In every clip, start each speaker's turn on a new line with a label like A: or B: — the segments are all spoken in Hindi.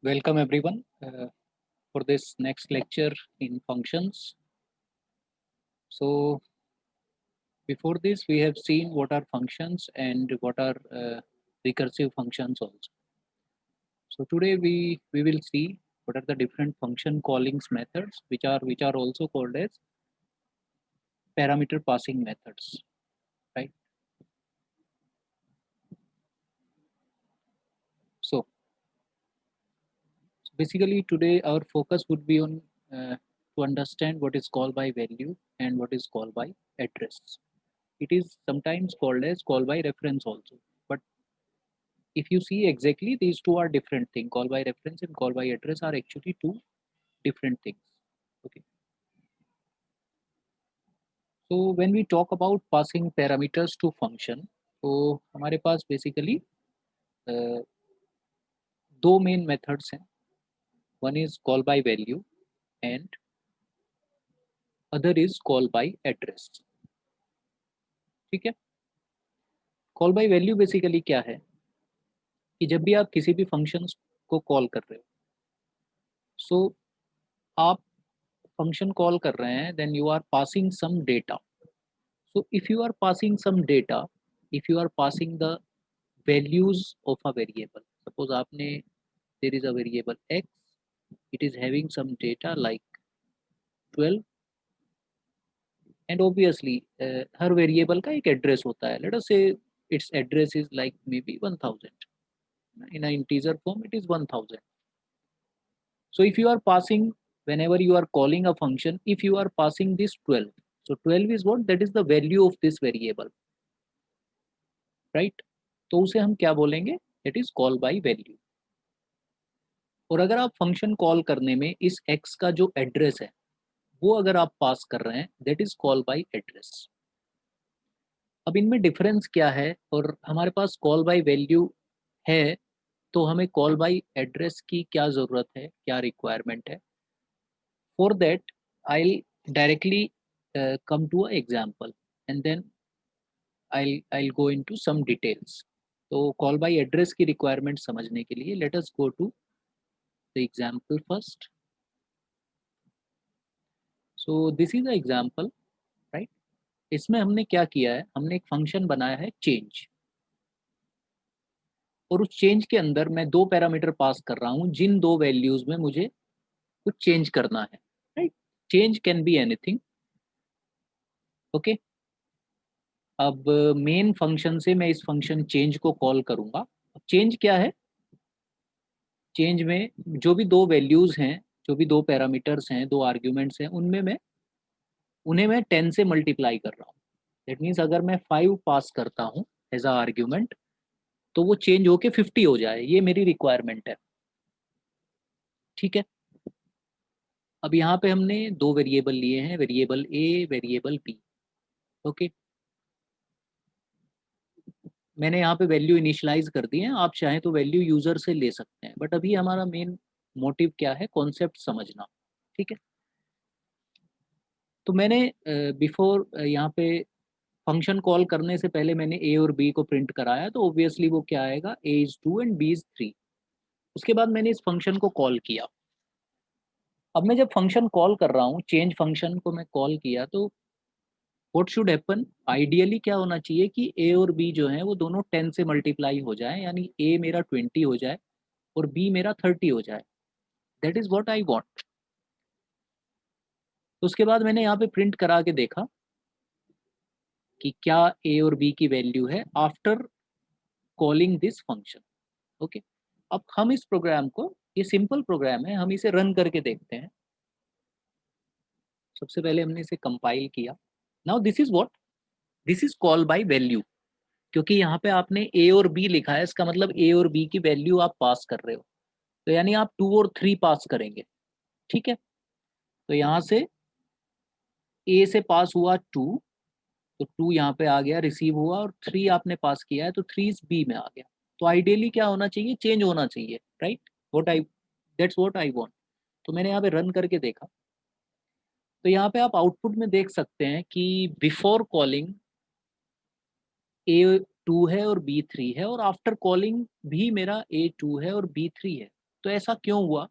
A: Welcome everyone for this next lecture in functions. So before this we have seen what are functions and what are recursive functions also. So today we will see what are the different function callings methods which are also called as parameter passing methods, right? So basically today our focus would be on to understand what is called by value and what is called by address. It is sometimes called as call by reference also, but if you see exactly, these two are different things. Call by reference and call by address are actually two different things. Okay. So when we talk about passing parameters to function, तो हमारे पास basically दो main methods हैं. One is call by value and other is call by address. ठीक है. Call by value basically क्या है कि जब भी आप किसी भी functions को call कर रहे हो, so आप function call कर रहे हैं, then you are passing some data. So if you are passing some data, if you are passing the values of a variable, suppose आपने there is a variable x, it is having some data like 12 and obviously her variable का एक address होता है. Let us say its address is like maybe 1000. In an integer form it is 1000. So if you are passing, whenever you are calling a function, if you are passing this 12, so 12 is what? That is the value of this variable, right? तो उसे हम क्या बोलेंगे? It is call by value. और अगर आप फंक्शन कॉल करने में इस x का जो एड्रेस है वो अगर आप पास कर रहे हैं, that is call by address. अब इनमें डिफरेंस क्या है? और हमारे पास कॉल बाय वैल्यू है तो हमें कॉल बाय एड्रेस की क्या ज़रूरत है, क्या रिक्वायरमेंट है? For that I directly come to a example and then I go into some details. तो कॉल बाय एड्रेस की रिक्वायरमेंट समझने के लिए let us go to the example first. So this is a example, right? इसमें हमने क्या किया है, हमने एक फंक्शन बनाया है चेंज, और उस चेंज के अंदर मैं दो पैरामीटर पास कर रहा हूं जिन दो वैल्यूज में मुझे कुछ चेंज करना है, right? Change can be anything. Okay. अब मेन फंक्शन से मैं इस फंक्शन चेंज को कॉल करूंगा. चेंज क्या है? चेंज में जो भी दो वैल्यूज हैं, जो भी दो पैरामीटर्स हैं, दो आर्ग्यूमेंट्स हैं, उन्हें मैं 10 से मल्टीप्लाई कर रहा हूँ. दैट मीन्स अगर मैं 5 पास करता हूँ एज अ आर्ग्यूमेंट तो वो चेंज होके 50 हो जाए, ये मेरी रिक्वायरमेंट है. ठीक है. अब यहाँ पे हमने दो वेरिएबल लिए हैं, वेरिएबल ए, वेरिएबल बी. ओके. मैंने यहाँ पे वैल्यू इनिशियलाइज कर दी है, आप चाहें तो वैल्यू यूजर से ले सकते हैं, बट अभी हमारा मेन मोटिव क्या है? कॉन्सेप्ट समझना. ठीक है. तो मैंने बिफोर यहाँ पे फंक्शन कॉल करने से पहले मैंने ए और बी को प्रिंट कराया, तो ऑब्वियसली वो क्या आएगा? ए इज 2 एंड बी इज 3. उसके बाद मैंने इस फंक्शन को कॉल किया. अब मैं जब फंक्शन कॉल कर रहा हूँ, चेंज फंक्शन को मैं कॉल किया, तो व्हाट शुड हैपन? आइडियली क्या होना चाहिए कि ए और बी जो है वो दोनों 10 से मल्टीप्लाई हो जाए, यानी ए मेरा 20 हो जाए और बी मेरा 30 हो जाए. That is what I want. तो उसके बाद मैंने यहाँ पे प्रिंट करा के देखा कि क्या ए और बी की वैल्यू है after calling this function. Okay. अब हम इस प्रोग्राम को, ये सिंपल प्रोग्राम है, हम इसे रन करके देखते हैं. सबसे पहले हमने इसे कंपाइल किया. Now this is what? This is call by value. क्योंकि यहाँ पे आपने ए और बी लिखा है, इसका मतलब ए और बी की वैल्यू आप पास कर रहे हो, तो यानी आप 2 और 3 पास करेंगे. ठीक है. तो यहाँ से ए से पास हुआ 2, तो 2 यहाँ पे आ गया, रिसीव हुआ, और 3 आपने पास किया है तो 3 बी में आ गया. तो आइडियली क्या होना चाहिए? चेंज होना चाहिए, right? What I that's what I want. तो मैंने यहाँ पे रन करके देखा, तो यहाँ पे आप आउटपुट में देख सकते हैं कि बिफोर कॉलिंग ए 2 है और बी 3 है, और आफ्टर कॉलिंग भी मेरा ए 2 है और बी 3 है. तो ऐसा क्यों हुआ?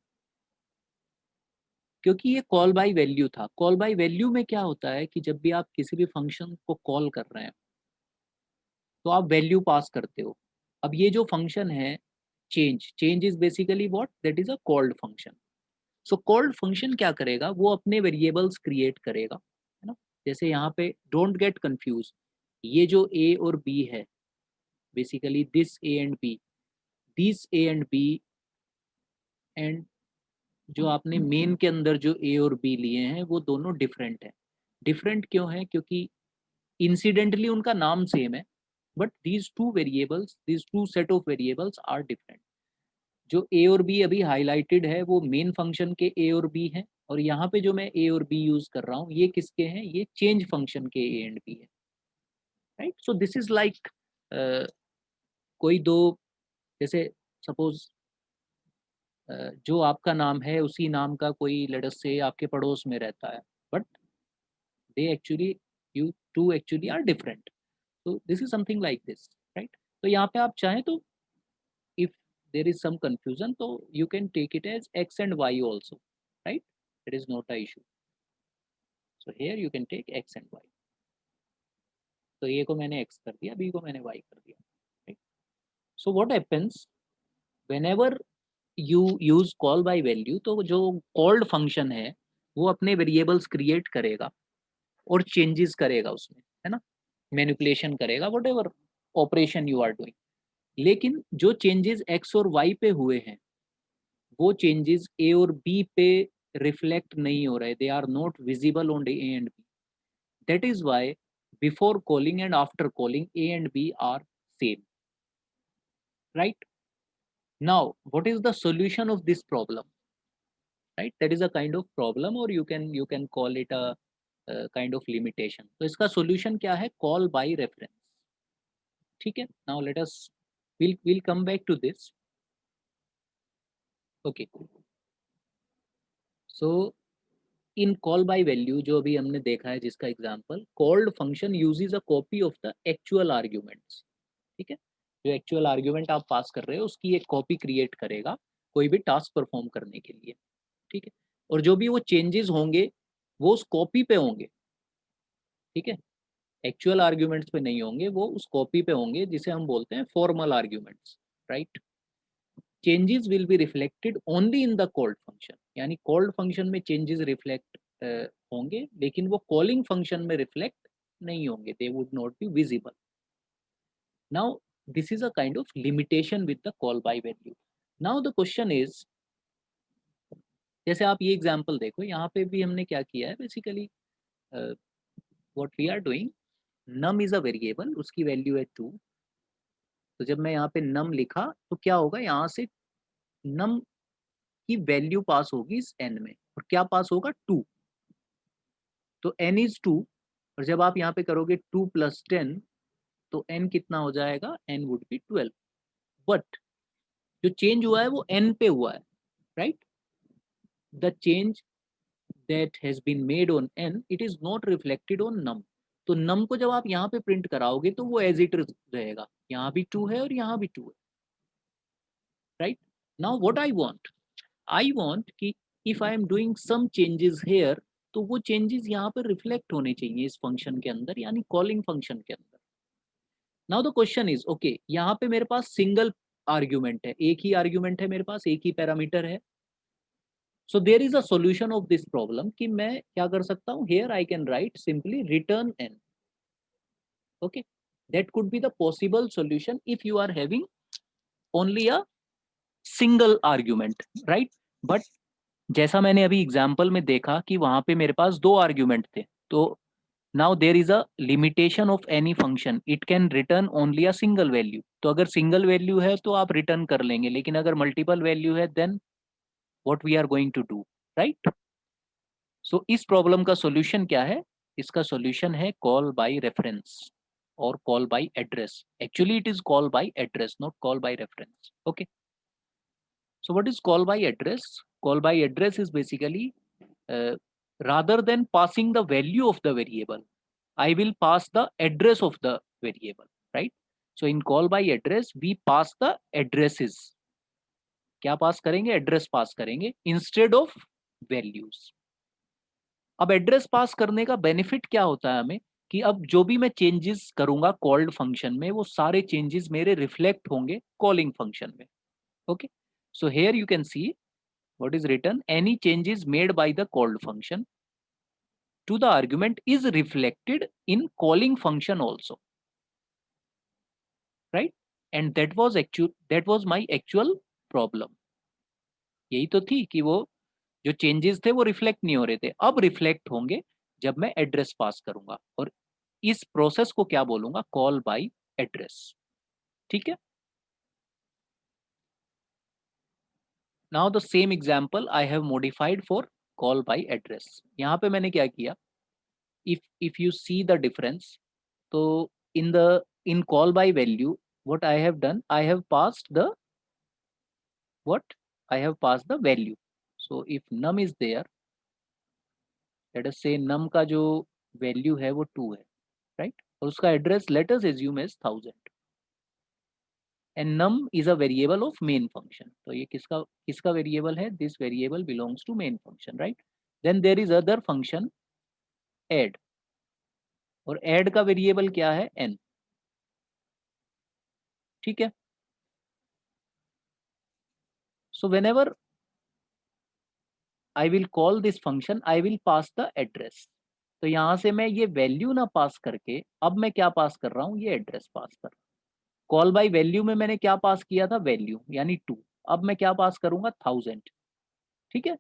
A: क्योंकि ये कॉल बाय वैल्यू था। कॉल बाय वैल्यू में क्या होता है कि जब भी आप किसी भी फंक्शन को कॉल कर रहे हैं तो आप वैल्यू पास करते हो। अब ये जो फंक्शन है change is basically what, that is a called function. So called function क्या करेगा, वो अपने वेरिएबल्स क्रिएट करेगा, है ना। जैसे यहाँ पे डोंट गेट कंफ्यूज, ये जो ए और बी है, basically this A and B, this A and B, and जो आपने मेन के अंदर जो ए और बी लिए हैं वो दोनों डिफरेंट हैं। डिफरेंट क्यों है? क्योंकि इंसिडेंटली उनका नाम सेम है, but these two variables, these two set of variables are different. जो ए और बी अभी हाईलाइटेड है वो मेन फंक्शन के ए और बी है, और यहाँ पे जो मैं ए और बी यूज कर रहा हूँ ये किसके हैं? ये चेंज फंक्शन के ए एंड बी है, right. So this is like कोई दो, जैसे सपोज जो आपका नाम है उसी नाम का कोई लेट्स से आपके पड़ोस में रहता है, but they actually, you two actually are different. तो this is something like this, right. तो यहाँ पे आप चाहें तो if there is some confusion, so you can take it as x and y also, right? It is not a issue. So here you can take x and y. तो a को मैंने x कर दिया, b को मैंने y कर दिया, right? So what happens whenever you use call by value, तो जो called function है वो अपने variables create करेगा और changes करेगा उसमें, है ना, manipulation करेगा, whatever operation you are doing। लेकिन जो changes x और y पे हुए हैं वो चेंजेस ए और बी पे रिफ्लेक्ट नहीं हो रहे, they are not visible on A and B. That is why before calling and after calling A and B are same, right. Now what is the solution of this problem, right? That is a kind of problem, और you can call it a kind of limitation. तो इसका सॉल्यूशन क्या है? कॉल बाय रेफरेंस, ठीक है। Now let us will come back to this, okay. So in call by value जो अभी हमने देखा है जिसका example, called function uses a copy of the actual arguments, ठीक है। जो एक्चुअल आर्ग्यूमेंट आप पास कर रहे हो उसकी एक कॉपी क्रिएट करेगा कोई भी टास्क परफॉर्म करने के लिए, ठीक है। और जो भी वो चेंजेस होंगे वो उस कॉपी पे होंगे, ठीक है। एक्चुअल आर्ग्यूमेंट्स पे नहीं होंगे, वो उस कॉपी पे होंगे जिसे हम बोलते हैं formal arguments, right. Changes will be reflected only in the called function, यानी कॉल्ड फंक्शन में चेंजेस रिफ्लेक्ट होंगे लेकिन वो कॉलिंग फंक्शन में रिफ्लेक्ट नहीं होंगे, they would not be visible. Now this is a kind of limitation with the call by value. Now the question is, जैसे आप ये एग्जांपल देखो, यहाँ पे भी हमने क्या किया है basically, what we are doing, num is a variable, उसकी वैल्यू है 2। तो जब मैं यहाँ पे नम लिखा तो क्या होगा, यहाँ से नम की वैल्यू पास होगी इस एन में, और क्या पास होगा? 2। तो n इज 2, और जब आप यहाँ पे करोगे 2 + 10 तो n कितना हो जाएगा? n would be 12। बट जो चेंज हुआ है वो n पे हुआ है, right. The change that has been made on n, it is not reflected on num. तो नम को जब आप यहाँ पे प्रिंट कराओगे तो वो एज इट रहेगा, यहाँ भी 2 है और यहाँ भी 2 है, right. Now what I want कि if I am doing some changes here, तो वो चेंजेस यहाँ पर रिफ्लेक्ट होने चाहिए इस फंक्शन के अंदर, यानी कॉलिंग फंक्शन के अंदर। Now the question is, okay, यहाँ पे मेरे पास सिंगल आर्ग्यूमेंट है, एक ही आर्ग्यूमेंट है मेरे पास, एक ही पैरामीटर है। So there is a solution of this problem कि मैं क्या कर सकता हूँ, here I can write simply return n, okay. That could be the possible solution if you are having only a single argument, right. But जैसा मैंने अभी एग्जाम्पल में देखा कि वहां पे मेरे पास 2 आर्ग्यूमेंट थे, तो now there is a limitation of any function, it can return only a single value. तो अगर सिंगल वैल्यू है तो आप रिटर्न कर लेंगे, लेकिन अगर मल्टीपल वैल्यू है then what we are going to do, right. So इस प्रॉब्लम का सॉल्यूशन क्या है? इसका सॉल्यूशन है कॉल बाय रेफरेंस और call by address. Actually it is call by address, not call by reference, okay. So what is call by address? Call by address is basically rather than passing the value of the variable, I will pass the address of the variable, right? So in call by address, we pass the addresses. क्या पास करेंगे, एड्रेस पास करेंगे इंस्टेड ऑफ वैल्यूज। अब एड्रेस पास करने का बेनिफिट क्या होता है हमें, कि अब जो भी मैं चेंजेस करूंगा कॉल्ड फंक्शन में, वो सारे चेंजेस मेरे रिफ्लेक्ट होंगे कॉलिंग फंक्शन में। Okay, so here you can see what is written, any changes made by the called function to the argument is reflected in calling function also, right? And that was my actual problem. यही तो थी कि वो जो चेंजेस थे वो रिफ्लेक्ट नहीं हो रहे थे, अब रिफ्लेक्ट होंगे जब मैं एड्रेस पास करूंगा, और इस प्रोसेस को क्या बोलूंगा, कॉल बाय एड्रेस। ठीक है, now the same example I have modified for call by address. यहाँ पे मैंने क्या किया, if you see the difference, so in call by value, what I have done, I have passed the what I have passed the value. So if num is there, let us say num का जो value है वो 2 है, right? और उसका address let us assume as 1000, and num is a variable of main function. तो ये किसका किसका variable है, this variable belongs to main function, right? Then there is other function add, और add का variable क्या है, n। ठीक है, so whenever I will call this function, I will pass the address। तो यहाँ से मैं ये वैल्यू ना पास करके अब मैं क्या पास कर रहा हूँ, ये एड्रेस पास कर रहा हूँ। कॉल बाय वैल्यू में मैंने क्या पास किया था, वैल्यू यानी 2, अब मैं क्या पास करूंगा, 1000। ठीक है,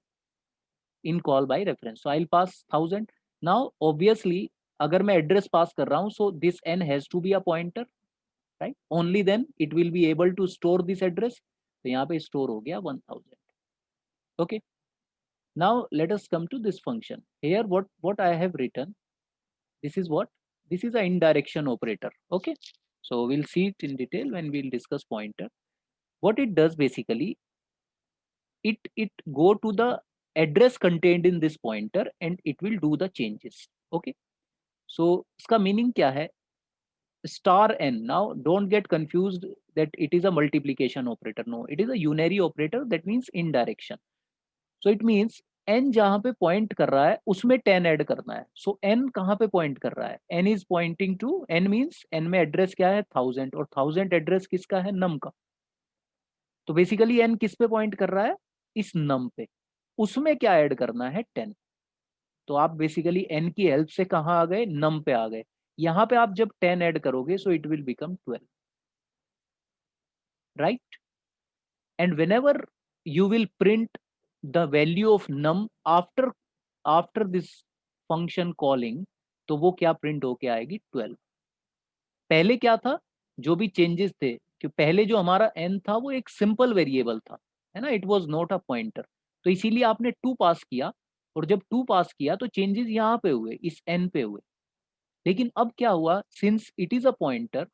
A: in call by reference, so I will pass 1000। Now obviously अगर मैं एड्रेस पास कर रहा हूँ, so this n has to be a pointer, right? Only then it will be able to store this address. तो यहाँ पे स्टोर हो गया 1000। Okay, now let us come to this function here. What I have written, this is what, this is a indirection operator. Okay, so we'll see it in detail when we'll discuss pointer. What it does basically, it go to the address contained in this pointer and it will do the changes. Okay, so इसका meaning क्या है, star n, now don't get confused that it is a multiplication operator, no, it is a unary operator, that means indirection. So it means n जहां पे पॉइंट कर रहा है उसमें 10 ऐड करना है। सो एन कहां पे पॉइंट कर रहा है, n is pointing to, n means n में एड्रेस क्या है, 1000, और 1000 एड्रेस किसका है, नम का। तो बेसिकली एन किस पे पॉइंट कर रहा है, इस नम पे, उसमें क्या ऐड करना है, 10। तो आप बेसिकली एन की हेल्प से कहाँ आ गए, नम पे आ गए। यहाँ पे आप जब 10 ऐड करोगे, so it will become 12, right? And whenever you will print the value of num after this function calling, तो वो क्या प्रिंट होके आएगी, 12। पहले क्या था, जो भी चेंजेस थे, कि पहले जो हमारा n था वो एक सिंपल वेरिएबल था, है ना, it was not a pointer, तो इसीलिए आपने 2 पास किया, और जब 2 पास किया तो चेंजेस यहाँ पे हुए, इस n पे हुए। लेकिन अब क्या हुआ, since it is a pointer,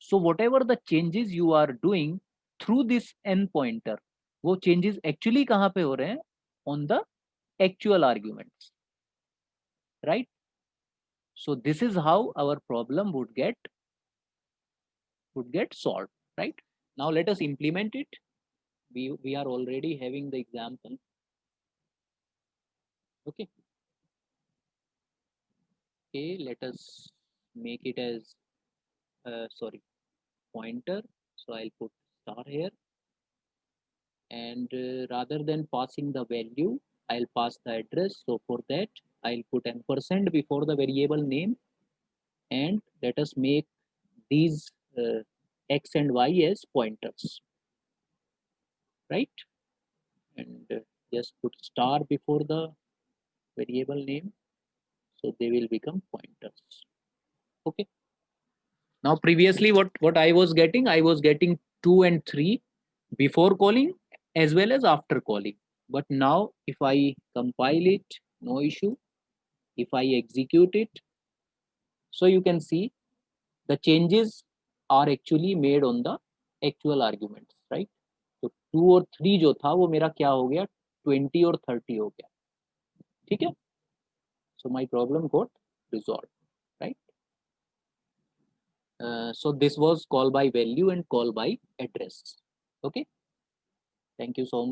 A: so whatever the changes you are doing through this n pointer, वो चेंजेस एक्चुअली कहाँ पे हो रहे हैं, on the actual arguments, right? So this is how our problem would get solved, right? Now let us implement it. We are already having the example. Okay, okay, let us make it as sorry, pointer. So I'll put star here, and rather than passing the value, I'll pass the address. So for that, I'll put ampersand before the variable name, and let us make these x and y as pointers, right? And just put star before the variable name, so they will become pointers. Okay. Now previously, what I was getting 2 and 3 before calling as well as after calling. But now if I compile it, no issue. If I execute it, so you can see the changes are actually made on the actual arguments, right? तो 2 और 3 जो था वो मेरा क्या हो गया, 20 और 30 हो गया। ठीक है, so my problem got resolved, right? So this was call by value and call by address. Okay, thank you so much.